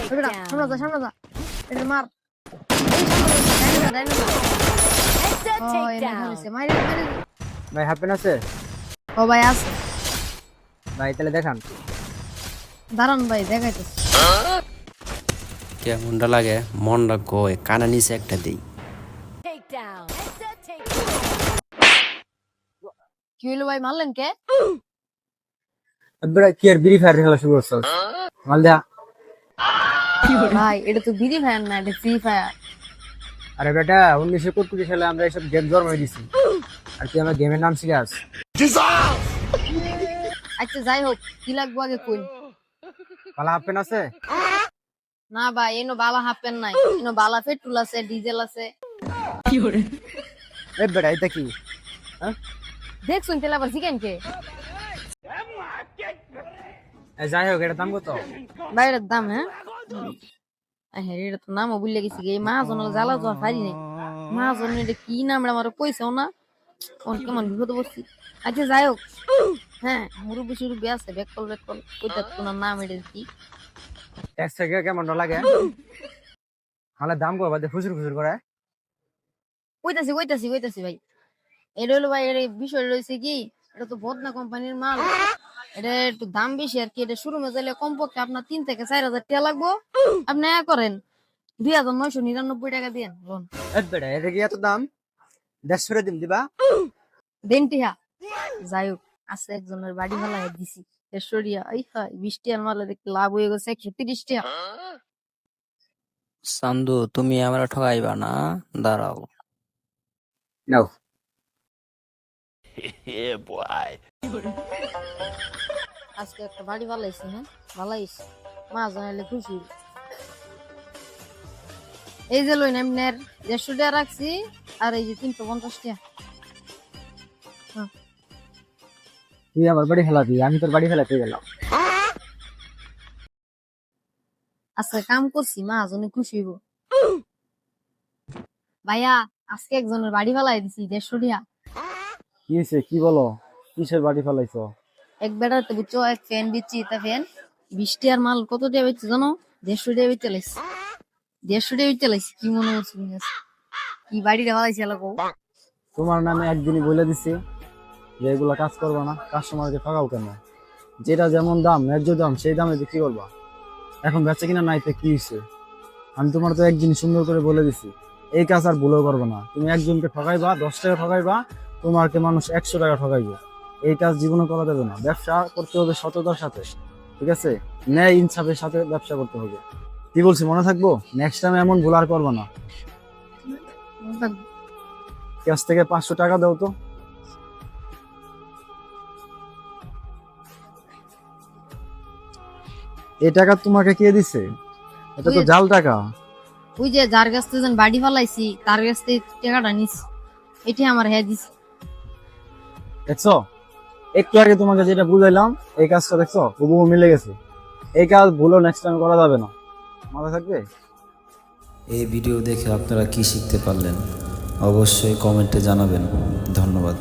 বেটা down. সামনে যা এটা মার ডাইনো Headset ও এনে takedown. ধরেছে মাইরে ভাই হ্যাপেন আছে? ও ভাই আছে ভাই তাহলে দেখান। দাঁড়ান ভাই দেখাইতেছি কেমনটা লাগে মনটা কয় কানা নিচে একটা দেই। Takedown. Headset takedown. কি হইলো ভাই মারলেন কে বেটা কি আর বিড়ি ফায়ার খেলা শুরু করছস? মাল দেয়া। ভাই এটা তো বিডি ফায়ার না এটা ফ্রি ফায়ার আরে বেটা 1971 সালে আমরা এসব গেম জন্ম দিছি। আর তুই আমার গেমের নাম শিখাস? আচ্ছা যাই হোক কি লাগবো আগে কই পালা হ্যাপেন আছে? না ভাই এনো বালা হাফেন নাই এনো বালা পেট্রোল আছে ডিজেল আছে এ বেটা এটা কি? হ্যাঁ দেখছুন তেলে আবার চিকেন কে যাই হোক এটা দাম কত? বাইরের দাম হ্যাঁ হ্যাঁ এটা তো নামও ভুলে গেছি এই মাহাজন জ্বালা জোয়ার ফারি নেই মাহাজন এটা কি নাম আমার কইছেও না কোন কেমন বিপদ বসছি আচ্ছা যাই হোক হ্যাঁ মুরব্বি সুরব্বি আছে বেকল কইতা কোন নাম এটা কি ট্যাক্স থেকে কেমন লাগে? মালের দাম কত বাদে ফুসুর ফুসুর করে? কইতাছি ভাই এটা হলো ভাই এর বিষয় রয়েছে কি এটা তো বদনা কোম্পানির মাল এটা একটু দাম বেশি আর কি এটা শুরু মে যাইলে কমপক্ষে আপনার 3 থেকে 4,000 টাকা লাগবো আপনি করেন 2,999 টাকা দেন লোন এ বেটা এটা কি এত দাম? 150 দিম দিবা? দেন টিহা যাই হোক আছে একজনের বাড়ি ভালা দিছি এশ্বরিয়া এই হয় 20 টাকার মালে দেখতে লাভ হয়ে গেছে 130 টাকা সান্দু তুমি আমার ঠকাইবা না, দাঁড়াও। নাও। আজকে একটা বাড়ি ভালাইছি হ্যাঁ ভালাইছি মা জানাইলে খুশি এই যে লইন এমনের 150 টাকা রাখছি আর এই যে 350 টাকা তুই আমার বাড়ি ফেলাবি, আমি তোর বাড়ি ফেলাতে গেলাম। আজকে কাম করছি মা জনে খুশি হইব ভাইয়া আজকে একজনের বাড়ি ভালাই দিছি 150 টাকা কি হয়েছে কি বলো? কিসের বাড়ি ফেলাইছো? এক বেড়াতে বুঝছো এক ফ্যান দিচ্ছি তা ফ্যান 20 টাকার মাল কত টাকা বেচছে জানো 150 টাকা বেচে লাইছি 150 টাকা বেচে লাইছি কি মনে হচ্ছে কি বাড়িটা ভালাইছি এলাকো তোমার নামে একদিনই বলে দিছি যে এগুলা কাজ করবা না, কাস্টমারকে ঠকাও কেন? যেটা যেমন দাম ন্যায্য দাম সেই দামে বিক্রি করবা। এখন বেচে কিনা নাই তো কি হয়েছে? আমি তোমার তো একদিন সুন্দর করে বলে দিছি এই কাজ আর ভুলেও করবো না। তুমি একজনকে ঠকাইবা 10 টাকা ঠকাইবা, তোমাকে মানুষ 100 টাকা ঠকাইবো। এই কাজ জীবনে করা যাবে না। ব্যবসা করতে হবে সততার সাথে, ঠিক আছে? ন্যায় ইনসাফের সাথে ব্যবসা করতে হবে। কি বলছি মনে থাকবো? নেক্সট টাইম এমন ভুল আর করবা না। কাছ থেকে 500 টাকা দাও তো। এই টাকা তোমাকে কে দিছে? এটা তো জাল টাকা। ওই যে যার কাছ থেকে বাড়ি ফালাইছি তার কাছ থেকে টাকাটা নিছি এটি আমার হ্যাঁ দিছি দেখছো একটু আগে তোমাকে যেটা বুঝাইলাম এই কাজটা দেখছো হুবহু মিলে গেছে। এই কাজ ভুলও নেক্সট টাইম করা যাবে না, মাথা থাকবে। এই ভিডিও দেখে আপনারা কি শিখতে পারলেন অবশ্যই কমেন্টে জানাবেন। ধন্যবাদ।